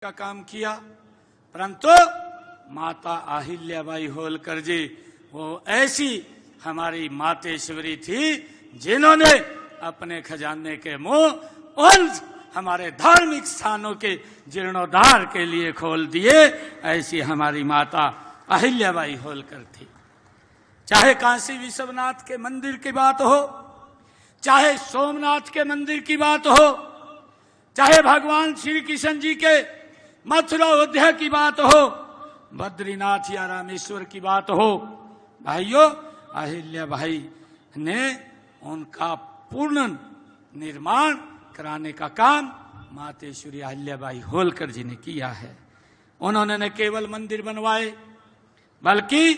का काम किया, परंतु माता अहिल्याबाई होलकर जी वो ऐसी हमारी मातेश्वरी थी जिन्होंने अपने खजाने के मुंह उन हमारे धार्मिक स्थानों के जीर्णोद्धार के लिए खोल दिए। ऐसी हमारी माता अहिल्याबाई होलकर थी। चाहे काशी विश्वनाथ के मंदिर की बात हो, चाहे सोमनाथ के मंदिर की बात हो, चाहे भगवान श्री कृष्ण जी के मथुरा अयोध्या की बात हो, बद्रीनाथ या रामेश्वर की बात हो, भाइयों अहिल्याबाई ने उनका पूर्ण निर्माण कराने का काम मातेश्वरी अहिल्याबाई होलकर जी ने किया है। उन्होंने न केवल मंदिर बनवाए बल्कि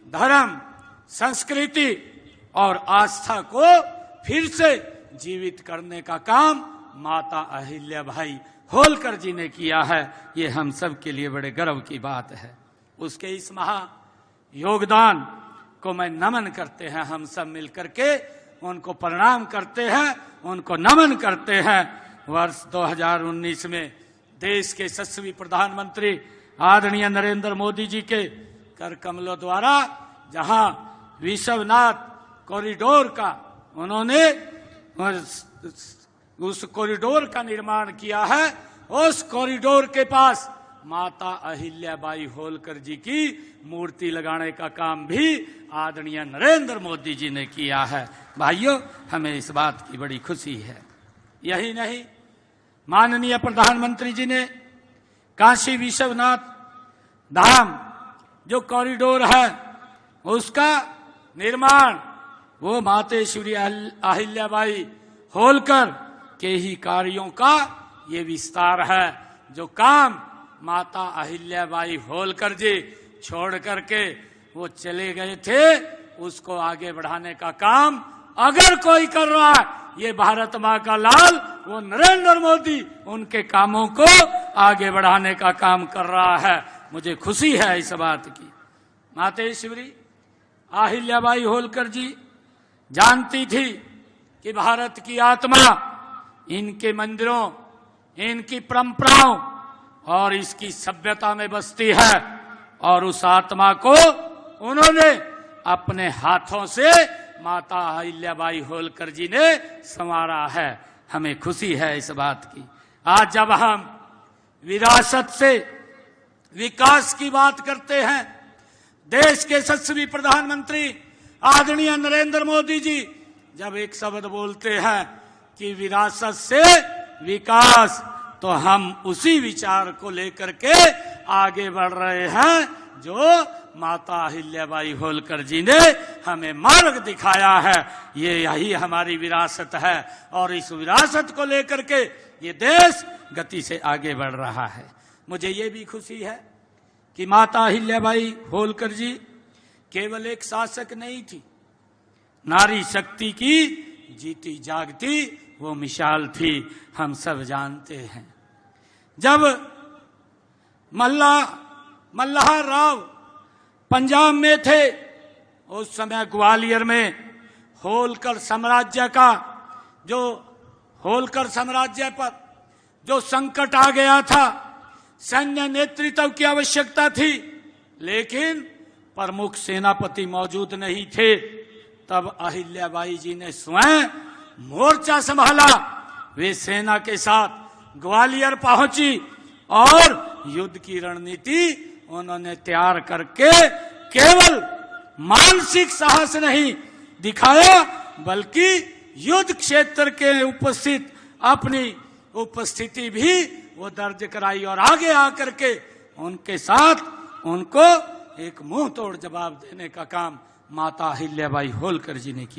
धर्म, संस्कृति और आस्था को फिर से जीवित करने का काम माता अहिल्याबाई होलकर जी ने किया है। ये हम सब के लिए बड़े गर्व की बात है। उसके इस महा योगदान को मैं नमन करते हैं, हम सब मिलकर के उनको प्रणाम करते हैं, उनको नमन करते हैं। वर्ष 2019 में देश के यशस्वी प्रधानमंत्री आदरणीय नरेंद्र मोदी जी के कर कमलों द्वारा जहां विश्वनाथ कॉरिडोर का उन्होंने उस कॉरिडोर का निर्माण किया है, उस कॉरिडोर के पास माता अहिल्याबाई होलकर जी की मूर्ति लगाने का काम भी आदरणीय नरेंद्र मोदी जी ने किया है। भाइयों, हमें इस बात की बड़ी खुशी है। यही नहीं, माननीय प्रधानमंत्री जी ने काशी विश्वनाथ धाम जो कॉरिडोर है उसका निर्माण वो मातेश्वरी अहिल्याबाई होलकर के ही कार्यों का ये विस्तार है। जो काम माता अहिल्याबाई होलकर जी छोड़ करके वो चले गए थे, उसको आगे बढ़ाने का काम अगर कोई कर रहा है, ये भारत माँ का लाल वो नरेंद्र मोदी उनके कामों को आगे बढ़ाने का काम कर रहा है। मुझे खुशी है इस बात की। मातेश्वरी अहिल्याबाई होलकर जी जानती थी कि भारत की आत्मा इनके मंदिरों, इनकी परंपराओं और इसकी सभ्यता में बसती है, और उस आत्मा को उन्होंने अपने हाथों से माता अहिल्याबाई होलकर जी ने संवारा है। हमें खुशी है इस बात की। आज जब हम विरासत से विकास की बात करते हैं, देश के यशस्वी प्रधानमंत्री आदरणीय नरेंद्र मोदी जी जब एक शब्द बोलते हैं कि विरासत से विकास, तो हम उसी विचार को लेकर के आगे बढ़ रहे हैं जो माता अहिल्याबाई होलकर जी ने हमें मार्ग दिखाया है। ये यही हमारी विरासत है, और इस विरासत को लेकर के ये देश गति से आगे बढ़ रहा है। मुझे ये भी खुशी है कि माता अहिल्याबाई होलकर जी केवल एक शासक नहीं थी, नारी शक्ति की जीती जागती वो मिसाल थी। हम सब जानते हैं, जब मल्हार राव पंजाब में थे, उस समय ग्वालियर में होलकर साम्राज्य पर जो संकट आ गया था, सैन्य नेतृत्व की आवश्यकता थी, लेकिन प्रमुख सेनापति मौजूद नहीं थे। तब अहिल्याबाई जी ने स्वयं मोर्चा संभाला। वे सेना के साथ ग्वालियर पहुंची और युद्ध की रणनीति उन्होंने तैयार करके केवल मानसिक साहस नहीं दिखाया, बल्कि युद्ध क्षेत्र के उपस्थित अपनी उपस्थिति भी वो दर्ज कराई, और आगे आकर के उनके साथ उनको एक मुंह तोड़ जवाब देने का काम माता अहिल्याबाई होलकर जी ने किया।